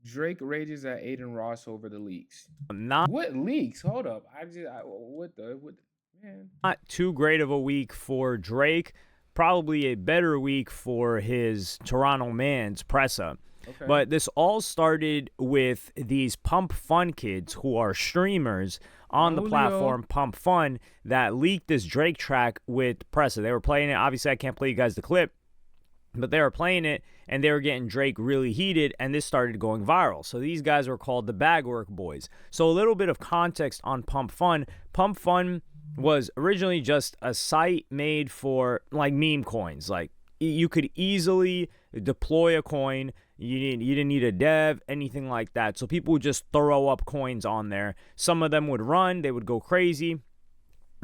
Drake rages at Adin Ross over the leaks. Not What leaks? Hold up. What man? too great of a week for Drake. Probably a better week for his Toronto man's Pressa. Okay. But this all started with these Pumpfun kids who are streamers on the Julio. platform Pumpfun that leaked this Drake track with Pressa. They were playing it. Obviously, I can't play you guys the clip, but they were playing it and they were getting Drake really heated, and this started going viral. So these guys were called the Bagwork Boys. So a little bit of context on Pumpfun. Pumpfun was originally just a site made for like meme coins. Like you could easily deploy a coin. You didn't need a dev, anything like that. So people would just throw up coins on there. Some of them would run, they would go crazy.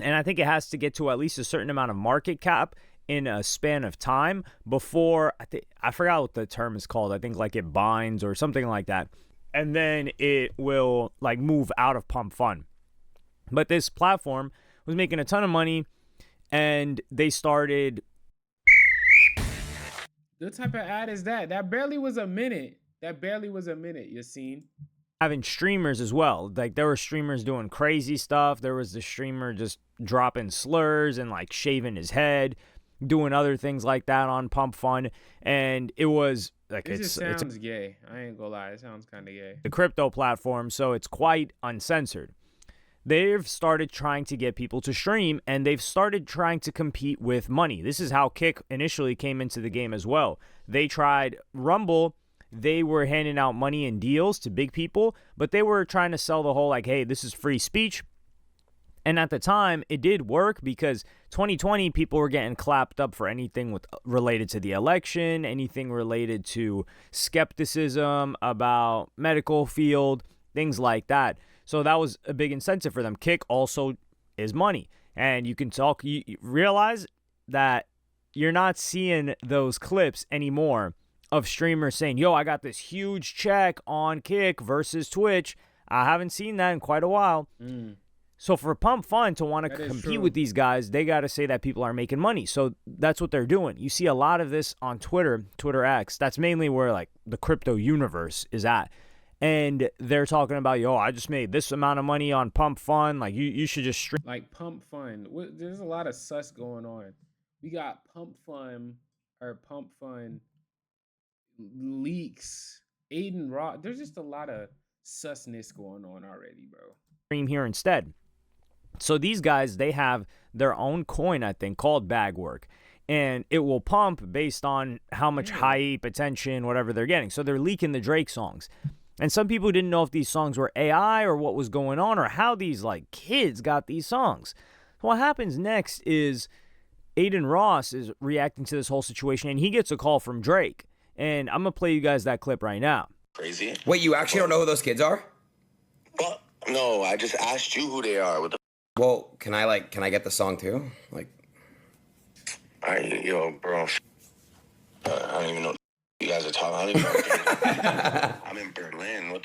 And I think it has to get to at least a certain amount of market cap in a span of time before, I forgot what the term is called. I think like it binds or something like that. And then it will like move out of Pumpfun. But this platform was making a ton of money, and they started. What type of ad is that? That barely was a minute. You seen? Having streamers as well. Like there were streamers doing crazy stuff. There was the streamer just dropping slurs and like shaving his head, doing other things like that on Pumpfun. And it was like It just sounds gay. I ain't gonna lie. It sounds kind of gay. The crypto platform, so it's quite uncensored. They've started trying to get people to stream, and they've started trying to compete with money. This is how Kick initially came into the game as well. They tried Rumble. They were handing out money and deals to big people, but they were trying to sell the whole like, hey, this is free speech. And at the time, it did work because 2020 people were getting clapped up for anything related to the election, anything related to skepticism about medical field, things like that. So that was a big incentive for them. Kick also is money. And you realize that you're not seeing those clips anymore of streamers saying, yo, I got this huge check on Kick versus Twitch. I haven't seen that in quite a while. So for Pumpfun to want to compete with these guys, they got to say that people are making money. So that's what they're doing. You see a lot of this on Twitter X. That's mainly where like the crypto universe is at. And they're talking about, yo, I just made this amount of money on Pumpfun. Like, you should just stream. Like Pumpfun. There's a lot of sus going on. We got Pumpfun leaks. Adin Ross. There's just a lot of susness going on already, bro. Stream here instead. So these guys, they have their own coin, I think, called Bagwork. And it will pump based on how much hype, attention, whatever they're getting. So they're leaking the Drake songs. And some people didn't know if these songs were AI or what was going on or how these like kids got these songs. So what happens next is Adin Ross is reacting to this whole situation, and he gets a call from Drake. And I'm going to play you guys that clip right now. Crazy. Wait, you actually don't know who those kids are? What? No, I just asked you who they are. What the? Well, can I get the song too? Like, Yo, bro. I don't even know what you guys are talking. I don't even know. I'm in Berlin.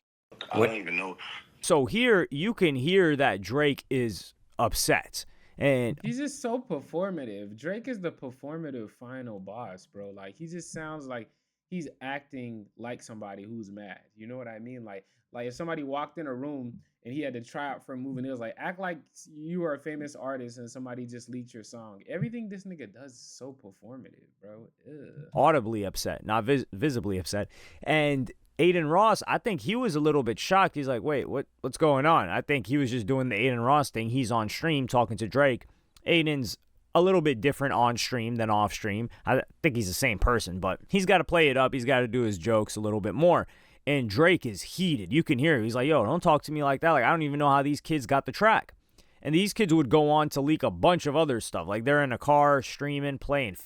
I don't even know. So here you can hear that Drake is upset. And he's just so performative. Drake is the performative final boss, bro. Like he just sounds like he's acting like somebody who's mad. You know what I mean? Like if somebody walked in a room and he had to try out for a move, and it was like, act like you are a famous artist and somebody just leaked your song. Everything this nigga does is so performative, bro. Ugh. Audibly upset, not visibly upset. And Adin Ross, I think he was a little bit shocked. He's like, wait, what's going on? I think he was just doing the Adin Ross thing. He's on stream talking to Drake. Adin's a little bit different on stream than off stream. I think he's the same person, but he's got to play it up. He's got to do his jokes a little bit more. And Drake is heated. You can hear him. He's like, yo, don't talk to me like that. Like, I don't even know how these kids got the track. And these kids would go on to leak a bunch of other stuff. Like, they're in a car streaming, playing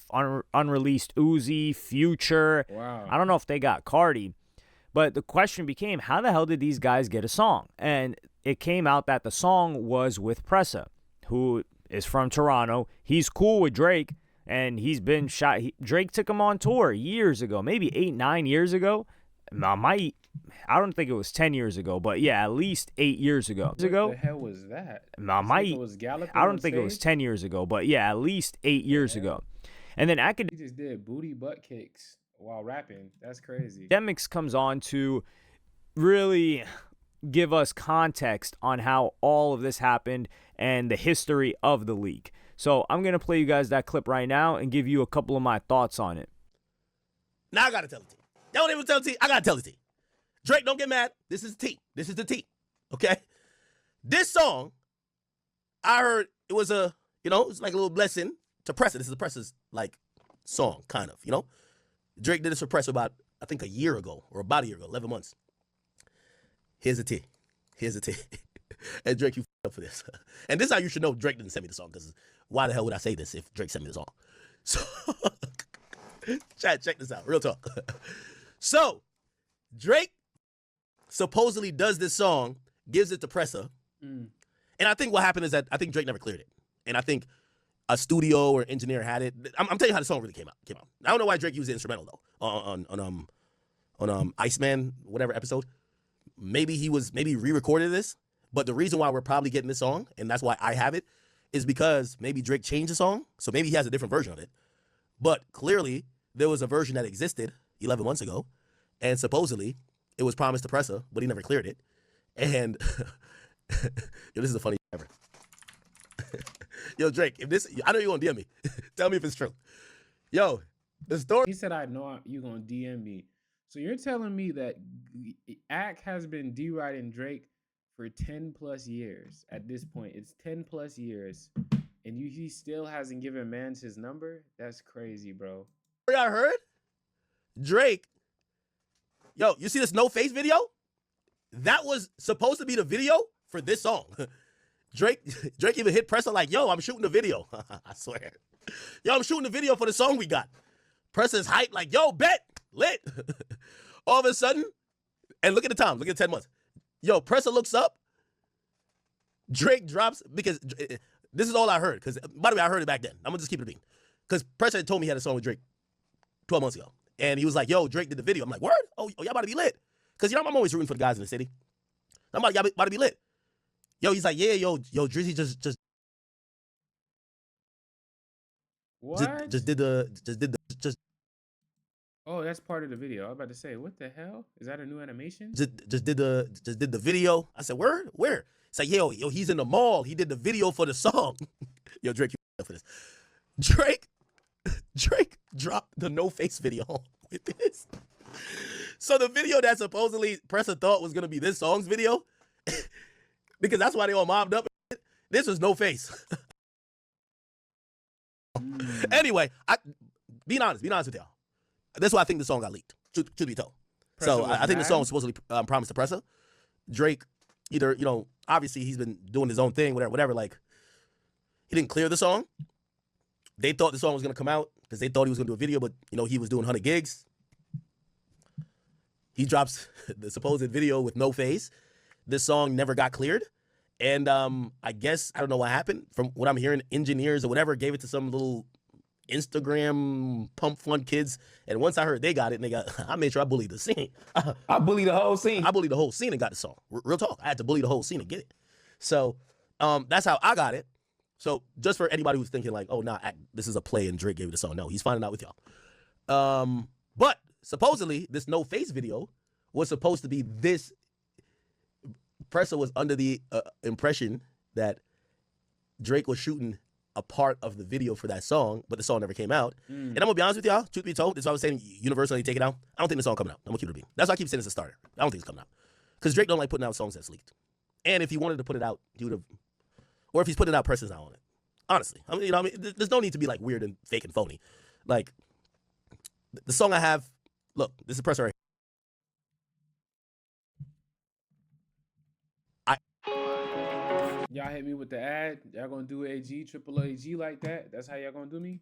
unreleased Uzi, Future. Wow. I don't know if they got Cardi. But the question became, how the hell did these guys get a song? And it came out that the song was with Pressa, who is from Toronto. He's cool with Drake, and he's been shot. Drake took him on tour years ago, maybe 8-9 years ago. I don't think it was 10 years ago, but yeah, at least 8 years ago. What the hell was that? I don't think it was 10 years ago, but yeah, at least 8 years ago. And then he just did booty butt kicks while rapping. That's crazy. Academics comes on to really give us context on how all of this happened and the history of the leak. So I'm going to play you guys that clip right now and give you a couple of my thoughts on it. Now I got to tell the T. Don't even tell the T. I got to tell the T. Drake, don't get mad. This is the T. This is the T. Okay? This song, I heard it was it's like a little blessing to Pressa. This is the Pressa's, like, song, kind of, Drake did this for Pressa about, I think, a year ago, or about a year ago, 11 months. Here's the T. Here's the T. And Drake, you up for this. And this is how you should know Drake didn't send me the song, because why the hell would I say this if Drake sent me the song? So, chat, check this out. Real talk. So, Drake supposedly does this song, gives it to Pressa, and I think what happened is that I think Drake never cleared it. And I think a studio or engineer had it. I'm telling you how the song really came out. I don't know why Drake used the instrumental, though, on Iceman, whatever episode. Maybe he re-recorded this, but the reason why we're probably getting this song, and that's why I have it, is because maybe Drake changed the song, so maybe he has a different version of it. But clearly, there was a version that existed 11 months ago, and supposedly, it was promised to Pressa, but he never cleared it. And, yo, this is the funniest ever. Yo, Drake, I know you're going to DM me. Tell me if it's true. Yo, the story. He said, I know you're going to DM me. So you're telling me that Ack has been deriding Drake for 10 plus years at this point. It's 10 plus years. And he still hasn't given Mans his number? That's crazy, bro. I heard Drake. Yo, you see this No Face video? That was supposed to be the video for this song. Drake even hit Pressa like, yo, I'm shooting the video. I swear. Yo, I'm shooting the video for the song we got. Pressa's hyped like, yo, bet, lit. All of a sudden, and look at the time, look at 10 months. Yo, Pressa looks up. Drake drops, because this is all I heard. Because, by the way, I heard it back then. I'm going to just keep it a beat. Because Pressa had told me he had a song with Drake 12 months ago. And he was like, yo, Drake did the video. I'm like, word? Oh, y'all about to be lit. Because, I'm always rooting for the guys in the city. Y'all about to be lit. Yo, he's like, yeah, yo, Drizzy just What? Just did the Oh, that's part of the video. I was about to say, what the hell? Is that a new animation? just did the video. I said, word? Where? It's like, yo, he's in the mall. He did the video for the song. Yo, Drake, you for this. Drake dropped the No Face video with this. So the video that supposedly Pressa thought was gonna be this song's video, because that's why they all mobbed up. This was No Face. Anyway, being honest with y'all. That's why I think the song got leaked. Truth be told. Pressa So was I think the mad? song was supposedly promised to Pressa. Drake, either obviously he's been doing his own thing, whatever. Like, he didn't clear the song. They thought the song was gonna come out because they thought he was gonna do a video, but he was doing 100 gigs. He drops the supposed video with No Face. This song never got cleared. And I guess, I don't know what happened. From what I'm hearing, engineers or whatever gave it to some little Instagram Pumpfun kids. And once I heard they got it, I made sure I bullied the scene. I bullied the whole scene. I bullied the whole scene and got the song. Real talk. I had to bully the whole scene and get it. So that's how I got it. So just for anybody who's thinking like, oh, nah, this is a play and Drake gave it the song. No, he's finding out with y'all. But supposedly, this No Face video was supposed to be this. Pressa was under the impression that Drake was shooting a part of the video for that song, but the song never came out. And I'm going to be honest with y'all, truth be told, that's why I was saying universally take it out. I don't think the song coming out. I'm going to keep it a beat. That's why I keep saying it's a starter. I don't think it's coming out. Because Drake don't like putting out songs that's leaked. And if he wanted to put it out, he would have, or if he's putting it out, Pressa's not on it. Honestly. There's no need to be like weird and fake and phony. Like, the song I have, look, this is Pressa right here. Y'all hit me with the ad. Y'all gonna do AG, triple AG like that? That's how y'all gonna do me?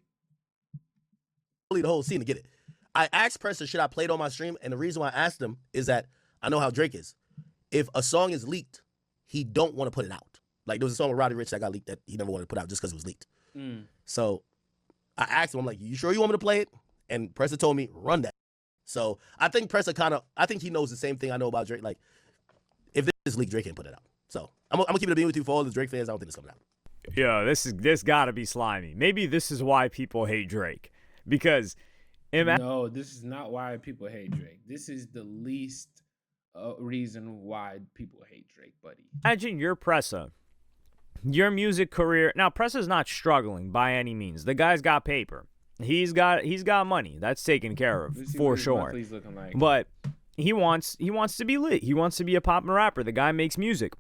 The whole scene to get it. I asked Pressa, should I play it on my stream? And the reason why I asked him is that I know how Drake is. If a song is leaked, he don't want to put it out. Like, there was a song with Roddy Ricch that got leaked that he never wanted to put out just because it was leaked. So I asked him, I'm like, you sure you want me to play it? And Pressa told me, run that. So I think Pressa I think he knows the same thing I know about Drake. Like, if this is leaked, Drake can't put it out. So I'm gonna keep it a beam with you for all the Drake fans. I don't think it's coming out. Yo, this gotta be slimy. Maybe this is why people hate Drake. Because No, this is not why people hate Drake. This is the least a reason why people hate Drake, buddy. Imagine you're Pressa. Your music career. Now, Pressa's not struggling by any means. The guy's got paper. He's got money. That's taken care of Let's see for what his sure. monthly's looking like. But he wants to be lit. He wants to be a pop rapper. The guy makes music.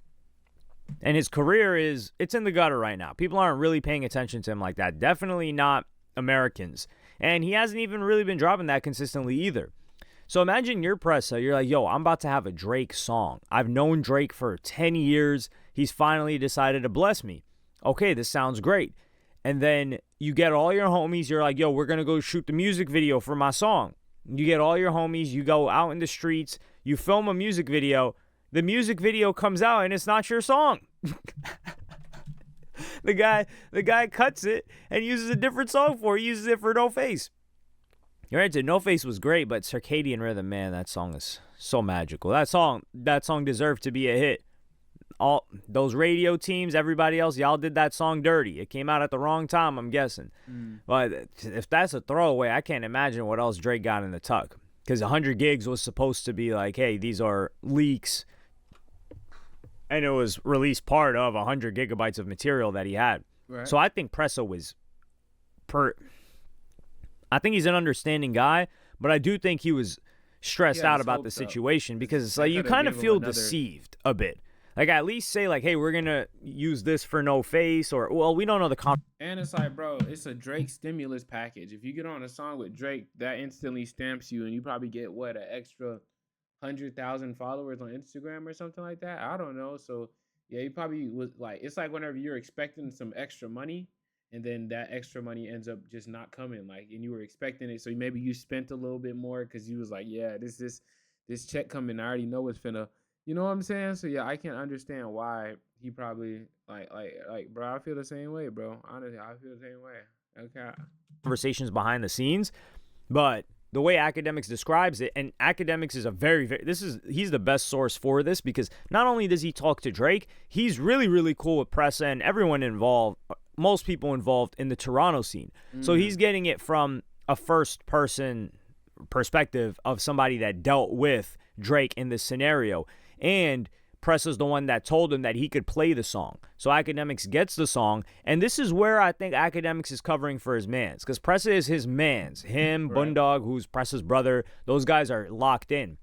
And his career it's in the gutter right now. People aren't really paying attention to him like that. Definitely not Americans. And he hasn't even really been dropping that consistently either. So imagine you're Pressa. You're like, yo, I'm about to have a Drake song. I've known Drake for 10 years. He's finally decided to bless me. Okay, this sounds great. And then you get all your homies. You're like, yo, we're going to go shoot the music video for my song. You get all your homies. You go out in the streets. You film a music video. The music video comes out and it's not your song. The guy cuts it and uses a different song for it. He uses it for No Face. You're right, No Face was great, but Circadian Rhythm, man, that song is so magical. That song deserved to be a hit. All those radio teams, everybody else, y'all did that song dirty. It came out at the wrong time, I'm guessing. But if that's a throwaway, I can't imagine what else Drake got in the tuck. Because 100 gigs was supposed to be like, hey, these are leaks. And it was released part of 100 gigabytes of material that he had. Right. So I think Pressa was I think he's an understanding guy, but I do think he was stressed out about the situation because it's like you kind of feel deceived a bit. Like at least say like, hey, we're going to use this for No Face or, well, we don't know the And it's like, bro, it's a Drake stimulus package. If you get on a song with Drake, that instantly stamps you and you probably get an extra 100,000 followers on Instagram or something like that. I don't know. So yeah, he probably was like, it's like whenever you're expecting some extra money and then that extra money ends up just not coming, like, and you were expecting it. So maybe you spent a little bit more because you was like, yeah, this check coming. I already know it's finna, you know what I'm saying? So yeah, I can understand why he probably like, bro, I feel the same way, bro. Honestly, I feel the same way. Okay. Conversations behind the scenes, but the way Academics describes it, and Academics is he's the best source for this because not only does he talk to Drake, he's really, really cool with Pressa and everyone involved, most people involved in the Toronto scene. So he's getting it from a first person perspective of somebody that dealt with Drake in this scenario. And Pressa's the one that told him that he could play the song. So Academics gets the song, and this is where I think Academics is covering for his mans, because Pressa is his mans. Him, right. Bundog, who's Pressa's brother, those guys are locked in.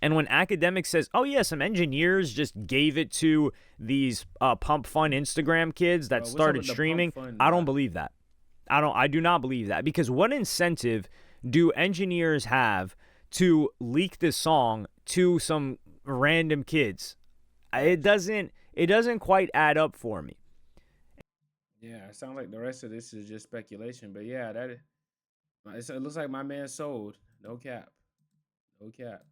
And when Academics says, oh yeah, some engineers just gave it to these Pumpfun Instagram kids that started streaming, I don't believe that. I do not believe that, because what incentive do engineers have to leak this song to some random kids? It doesn't quite add up for me. Yeah, it sounds like the rest of this is just speculation, but yeah, it looks like my man sold. No cap.